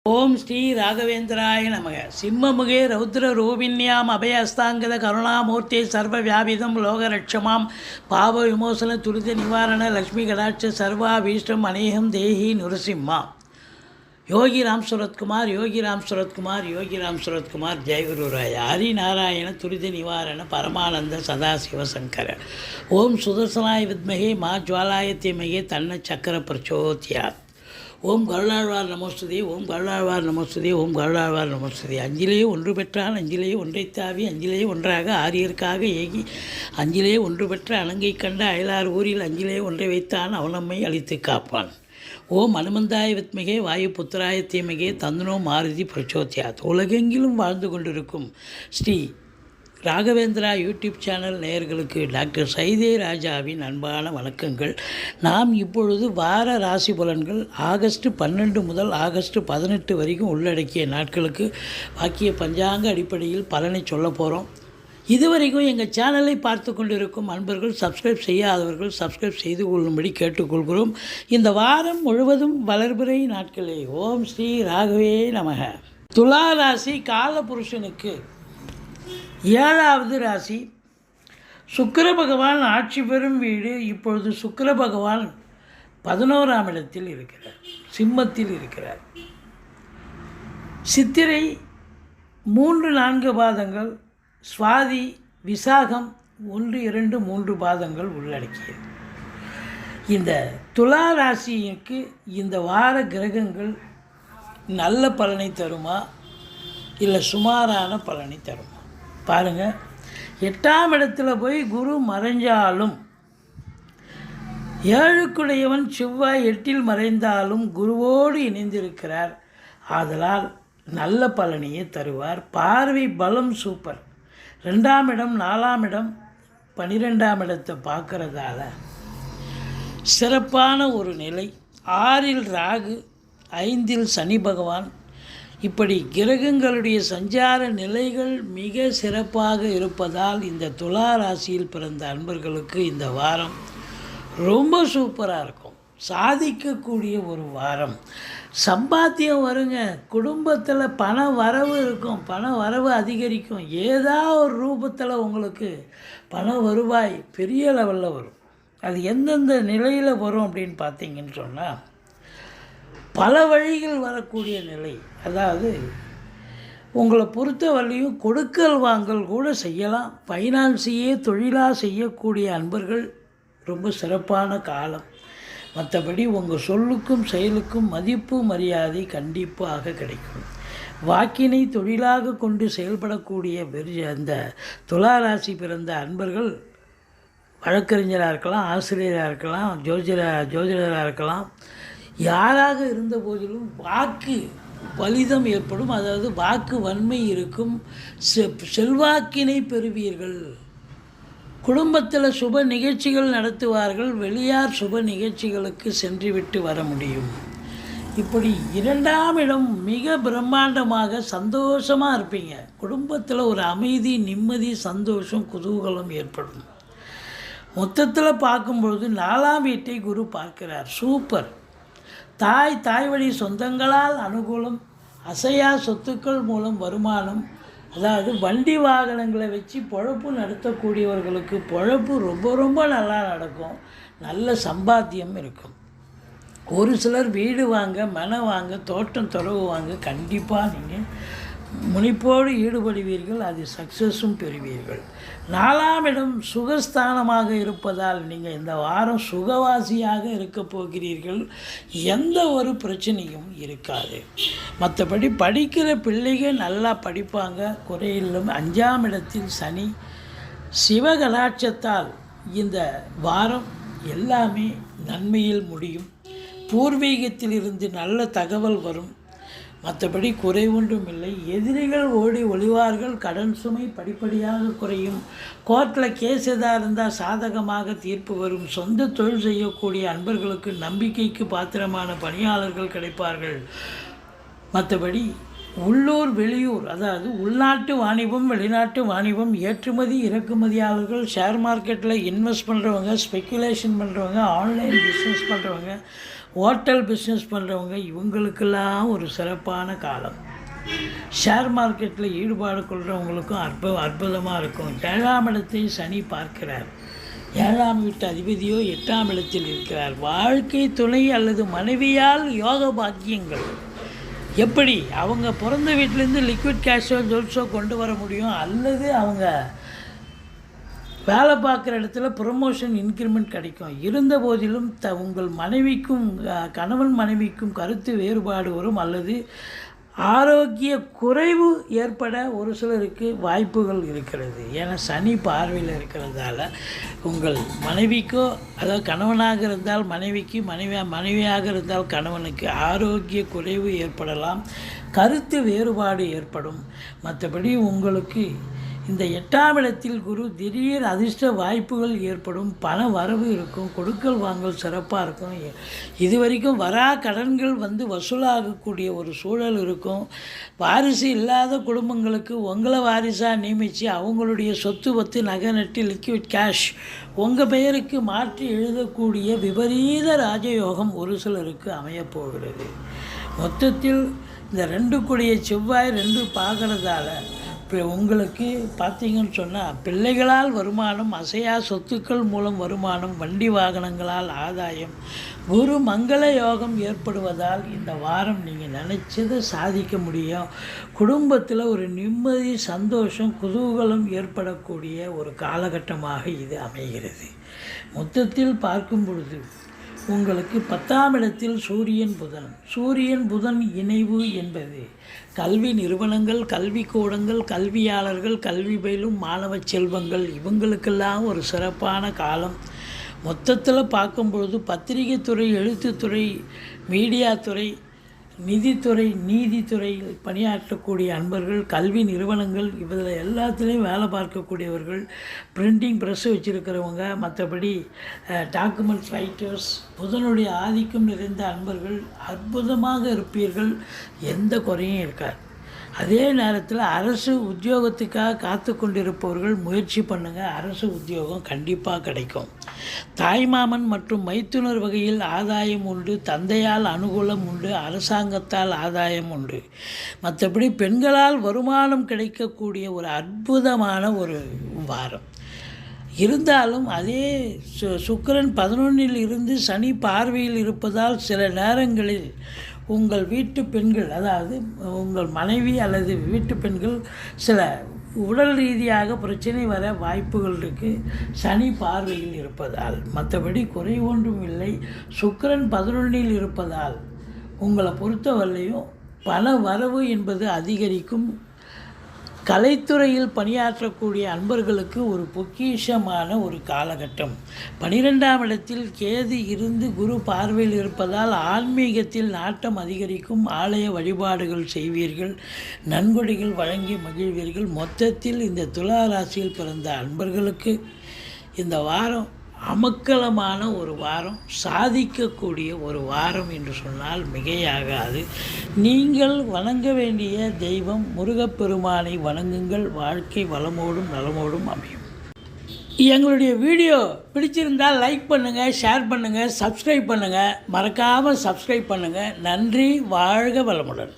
ஓம் ஸ்ரீ ராகவேந்திராய நமக. சிம்மமுகே ரௌத்ர ரூபிண்யாம் அபயஸ்தாங்கத கருணாமூர்த்தி சர்வ வியாபிதம் லோகரட்சமாம் பாவ விமோசன துரித நிவாரண லக்ஷ்மி கடாட்ச சர்வாபீஷ்டம் அநேகம் தேஹி நுரசிம்மா. யோகி ராம் சுரத்குமார் யோகி ராம் சுரத்குமார் யோகி ராம் சுரத்குமார் ஜெயகுருராய ஹரி நாராயண துரித நிவாரண பரமானந்த சதாசிவசங்கர. ஓம் சுதர்சனாய வித்மகே மா ஜுவாலாய தீமகே தன்ன சக்கர பிரச்சோத்யாத். ஓம் கருடாழ்வார் நமஸ்துதே ஓம் கருடாழ்வார் நமஸ்துதே ஓம் கருடாழ்வார் நமஸ்துதே. அஞ்சிலேயே ஒன்று பெற்றால் அஞ்சிலேயே ஒன்றை தாவி அஞ்சிலேயே ஒன்றாக ஆரியருக்காக ஏகி அஞ்சிலேயே ஒன்று பெற்ற அணங்கை கண்ட அயலார் ஊரில் அஞ்சிலேயே ஒன்றை வைத்தான் அவனம்மை அழித்து காப்பான். ஓம் அனுமந்தாய வித்மகே வாயு புத்திராய தீமகே தந்தனோ மாருதி பிரச்சோத்யாத். உலகெங்கிலும் வாழ்ந்து கொண்டிருக்கும் ஸ்ரீ ராகவேந்திரா யூடியூப் சேனல் நேயர்களுக்கு டாக்டர் சைதே ராஜாவின் அன்பான வணக்கங்கள். நாம் இப்பொழுது வார ராசி பலன்கள் ஆகஸ்ட் 12 முதல் ஆகஸ்ட் 18 வரைக்கும் உள்ளடக்கிய நாட்களுக்கு வாக்கிய பஞ்சாங்க அடிப்படையில் பலனை சொல்ல போகிறோம். இதுவரைக்கும் எங்கள் சேனலை பார்த்து கொண்டிருக்கும் அன்பர்கள் சப்ஸ்கிரைப் செய்யாதவர்கள் சப்ஸ்கிரைப் செய்து கொள்ளும்படி கேட்டுக்கொள்கிறோம். இந்த வாரம் முழுவதும் வளர்பிறை நாட்களே. ஓம் ஸ்ரீ ராகவே நமக. துலா ராசி காலபுருஷனுக்கு 7வது ராசி. சுக்கிர பகவான் ஆட்சி பெறும் வீடு. இப்பொழுது சுக்கிர பகவான் 11ஆம் இடத்தில் இருக்கிறார், சிம்மத்தில் இருக்கிறார். சித்திரை 3-4 பாதங்கள், சுவாதி விசாகம் 1-2-3 பாதங்கள் உள்ளடக்கியது. இந்த துலா ராசிக்கு இந்த வார கிரகங்கள் நல்ல பலனை தருமா இல்லை சுமாரான பலனை தருமா பாருங்கள். 8ஆம் இடத்துல போய் குரு மறைஞ்சாலும், 7க்குடையவன் செவ்வாய் 8இல் மறைந்தாலும் குருவோடு இணைந்திருக்கிறார். ஆதலால் நல்ல பலனையே தருவார். பார்வை பலம் சூப்பர். 2ஆம் இடம் 4ஆம் இடம் 12ஆம் இடத்தை பார்க்கறதால சிறப்பான ஒரு நிலை. 6இல் ராகு, 5இல் சனி பகவான், இப்படி கிரகங்களுடைய சஞ்சார நிலைகள் மிக சிறப்பாக இருப்பதால் இந்த துலா ராசியில் பிறந்த அன்பர்களுக்கு இந்த வாரம் ரொம்ப சூப்பராக இருக்கும். சாதிக்கக்கூடிய ஒரு வாரம். சம்பாத்தியம் வருங்க. குடும்பத்தில் பண வரவு இருக்கும், பண வரவு அதிகரிக்கும். ஏதாவது ஒரு ரூபத்தில் உங்களுக்கு பண வருவாய் பெரிய லெவலில் வரும். அது எந்தெந்த நிலையில் வரும் அப்படின்னு பார்த்தீங்கன்னு சொன்னால், பல வழிகள் வரக்கூடிய நிலை. அதாவது உங்களை பொறுத்த வரையும் கொடுக்கல் வாங்கல் கூட செய்யலாம். ஃபைனான்ஸையே தொழிலாக செய்யக்கூடிய அன்பர்கள் ரொம்ப சிறப்பான காலம். மற்றபடி உங்கள் சொல்லுக்கும் செயலுக்கும் மதிப்பு மரியாதை கண்டிப்பாக கிடைக்கும். வாக்கினை தொழிலாக கொண்டு செயல்படக்கூடிய அந்த துலா ராசி பிறந்த அன்பர்கள் வழக்கறிஞராக இருக்கலாம், ஆசிரியராக இருக்கலாம், ஜோதிடராக இருக்கலாம். யாராக இருந்த போதிலும் வாக்கு பலிதம் ஏற்படும். அதாவது வாக்கு வன்மை இருக்கும். செல்வாக்கினை பெறுவீர்கள். குடும்பத்தில் சுப நிகழ்ச்சிகள் நடத்துவார்கள். வெளியார் சுப நிகழ்ச்சிகளுக்கு சென்றுவிட்டு வர முடியும். இப்படி 2ஆம் இடம் மிக பிரம்மாண்டமாக சந்தோஷமாக இருப்பீங்க. குடும்பத்தில் ஒரு அமைதி, நிம்மதி, சந்தோஷம், குதூகலம் ஏற்படும். மொத்தத்தில் பார்க்கும்பொழுது 4ஆம் வீட்டை குரு பார்க்கிறார். சூப்பர். தாய் வழி சொந்தங்களால் அனுகூலம். அசையா சொத்துக்கள் மூலம் வருமானம். அதாவது வண்டி வாகனங்களை வச்சு பொழப்பு நடத்தக்கூடியவர்களுக்கு பொழப்பு ரொம்ப ரொம்ப நல்லா நடக்கும். நல்ல சம்பாத்தியம் இருக்கும். ஒரு சிலர் வீடு வாங்க, மனை வாங்க, தோட்டம் துறவு வாங்க கண்டிப்பாக நீங்கள் முனைப்போடு ஈடுபடுவீர்கள். அது சக்ஸஸும் பெறுவீர்கள். 4ஆம் இடம் சுகஸ்தானமாக இருப்பதால் நீங்கள் இந்த வாரம் சுகவாசியாக இருக்க போகிறீர்கள். எந்த ஒரு பிரச்சனையும் இருக்காது. மற்றபடி படிக்கிற பிள்ளைகள் நல்லா படிப்பாங்க, குறையில்லும். 5ஆம் இடத்தில் சனி. சிவகடாட்சத்தால் இந்த வாரம் எல்லாமே நன்மையில் முடியும். பூர்வீகத்தில் இருந்து நல்ல தகவல் வரும். மற்றபடி குறை ஒன்றும் இல்லை. எதிரிகள் ஓடி ஒளிவார்கள். கடன் சுமை படிப்படியாக குறையும். கோர்ட்டில் கேஸ் எதாக இருந்தால் சாதகமாக தீர்ப்பு வரும். சொந்த தொழில் செய்யக்கூடிய அன்பர்களுக்கு நம்பிக்கைக்கு பாத்திரமான பணியாளர்கள் கிடைப்பார்கள். மற்றபடி உள்ளூர் வெளியூர், அதாவது உள்நாட்டு வாணிபம், வெளிநாட்டு வாணிபம், ஏற்றுமதி இறக்குமதியாளர்கள், ஷேர் மார்க்கெட்டில் இன்வெஸ்ட் பண்ணுறவங்க, ஸ்பெக்குலேஷன் பண்ணுறவங்க, ஆன்லைன் பிஸ்னஸ் பண்ணுறவங்க, ஹோட்டல் பிஸ்னஸ் பண்ணுறவங்க இவங்களுக்கெல்லாம் ஒரு சிறப்பான காலம். ஷேர் மார்க்கெட்டில் ஈடுபாடு கொள்கிறவங்களுக்கும் அற்புதமாக இருக்கும். 7ஆம் இடத்தை சனி பார்க்கிறார். 7ஆம் வீட்டு அதிபதியோ 8ஆம் இடத்தில் இருக்கிறார். வாழ்க்கை துணை அல்லது மனைவியால் யோக பாக்கியங்கள். எப்படி அவங்க பிறந்த வீட்டிலேருந்து லிக்விட் கேஷோ ஜுவல்ஸோ கொண்டு வர முடியும், அல்லது அவங்க வேலை பார்க்குற இடத்துல ப்ரொமோஷன் இன்க்ரிமெண்ட் கிடைக்கும். இருந்த போதிலும் உங்கள் மனைவிக்கும் கணவன் மனைவிக்கும் கருத்து வேறுபாடு வரும், அல்லது ஆரோக்கிய குறைவு ஏற்பட ஒரு சிலருக்கு வாய்ப்புகள் இருக்கிறது. ஏன்னா சனி பார்வையில் இருக்கிறதால உங்கள் மனைவிக்கோ, அதாவது கணவனாக இருந்தால் மனைவிக்கு, மனைவியாக இருந்தால் கணவனுக்கு ஆரோக்கிய குறைவு ஏற்படலாம், கருத்து வேறுபாடு ஏற்படும். மற்றபடி உங்களுக்கு இந்த 8ஆம் இடத்தில் குரு, திடீர் அதிர்ஷ்ட வாய்ப்புகள் ஏற்படும், பண வரவு இருக்கும், கொடுக்கல் வாங்கல் சிறப்பாக இருக்கும். இது வரைக்கும் வரா கடன்கள் வசூலாகக்கூடிய ஒரு சூழல் இருக்கும். வாரிசு இல்லாத குடும்பங்களுக்கு உங்களை வாரிசாக நியமித்து அவங்களுடைய சொத்து பத்து நகை நட்டு லிக்விட் கேஷ் உங்கள் பெயருக்கு மாற்றி எழுதக்கூடிய விபரீத ராஜயோகம் ஒரு சிலருக்கு அமையப்போகிறது. மொத்தத்தில் இந்த 2 கூடிய செவ்வாய் 2 பார்க்குறதால இப்போ உங்களுக்கு பார்த்தீங்கன்னு சொன்னால் பிள்ளைகளால் வருமானம், அசையா சொத்துக்கள் மூலம் வருமானம், வண்டி வாகனங்களால் ஆதாயம், குரு மங்கள யோகம் ஏற்படுவதால் இந்த வாரம் நீங்கள் நினச்சதை சாதிக்க முடியும். குடும்பத்தில் ஒரு நிம்மதி, சந்தோஷம், குதூகலம் ஏற்படக்கூடிய ஒரு காலகட்டமாக இது அமைகிறது. மொத்தத்தில் பார்க்கும் பொழுது உங்களுக்கு 10ஆம் இடத்தில் சூரியன் புதன் இணைவு என்பது கல்வி நிறுவனங்கள், கல்விக்கூடங்கள், கல்வியாளர்கள், கல்வி பயிலும் மாணவ செல்வங்கள் இவங்களுக்கெல்லாம் ஒரு சிறப்பான காலம். மொத்தத்தில் பார்க்கும்பொழுது பத்திரிகை துறை, எழுத்துத்துறை, மீடியா துறை, நிதித்துறை, நீதித்துறையில் பணியாற்றக்கூடிய அன்பர்கள், கல்வி நிறுவனங்கள் இதில் எல்லாத்துலேயும் வேலை பார்க்கக்கூடியவர்கள், பிரிண்டிங் ப்ரெஸ் வச்சுருக்கிறவங்க, மற்றபடி டாக்குமெண்ட் ரைட்டர்ஸ், புதனுடைய ஆதிக்கம் நிறைந்த அன்பர்கள் அற்புதமாக இருப்பீர்கள். எந்த குறையும் இருக்காது. அதே நேரத்தில் அரசு உத்தியோகத்துக்காக காத்து கொண்டிருப்பவர்கள் முயற்சி பண்ணுங்கள், அரசு உத்தியோகம் கண்டிப்பாக கிடைக்கும். தாய்மாமன் மற்றும் மைத்துனர் வகையில் ஆதாயம் உண்டு, தந்தையால் அனுகூலம் உண்டு, அரசாங்கத்தால் ஆதாயம் உண்டு. மற்றபடி பெண்களால் வருமானம் கிடைக்கக்கூடிய ஒரு அற்புதமான ஒரு வாரம். இருந்தாலும் அதே சுக்கிரன் 11இல் இருந்து சனி பார்வையில் இருப்பதால் சில நேரங்களில் உங்கள் வீட்டு பெண்கள், அதாவது உங்கள் மனைவி அல்லது வீட்டு பெண்கள் சில உடல் ரீதியாக பிரச்சனை வர வாய்ப்புகள் இருக்குது, சனி பார்வையில் இருப்பதால். மற்றபடி குறை ஒன்றும் இல்லை. சுக்கிரன் 11இல் இருப்பதால் உங்களை பொறுத்தவரையும் பண வரவு என்பது அதிகரிக்கும். கலைத்துறையில் பணியாற்றக்கூடிய அன்பர்களுக்கு ஒரு பொக்கிஷமான ஒரு காலகட்டம். 12ஆம் இடத்தில் கேது இருந்து குரு பார்வையில் இருப்பதால் ஆன்மீகத்தில் நாட்டம் அதிகரிக்கும். ஆலய வழிபாடுகள் செய்வீர்கள், நன்கொடைகள் வழங்கி மகிழ்வீர்கள். மொத்தத்தில் இந்த துலா ராசியில் பிறந்த அன்பர்களுக்கு இந்த வாரம் அமக்கலமான ஒரு வாரம், சாதிக்கக்கூடிய ஒரு வாரம் என்று சொன்னால் மிகையாகாது. நீங்கள் வணங்க வேண்டிய தெய்வம் முருகப்பெருமானை வணங்குங்கள். வாழ்க்கை வளமோடும் நலமோடும் அமையும். எங்களுடைய வீடியோ பிடிச்சிருந்தால் லைக் பண்ணுங்கள், ஷேர் பண்ணுங்கள், சப்ஸ்கிரைப் பண்ணுங்கள். மறக்காமல் சப்ஸ்கிரைப் பண்ணுங்கள். நன்றி. வாழ்க வளமுடன்.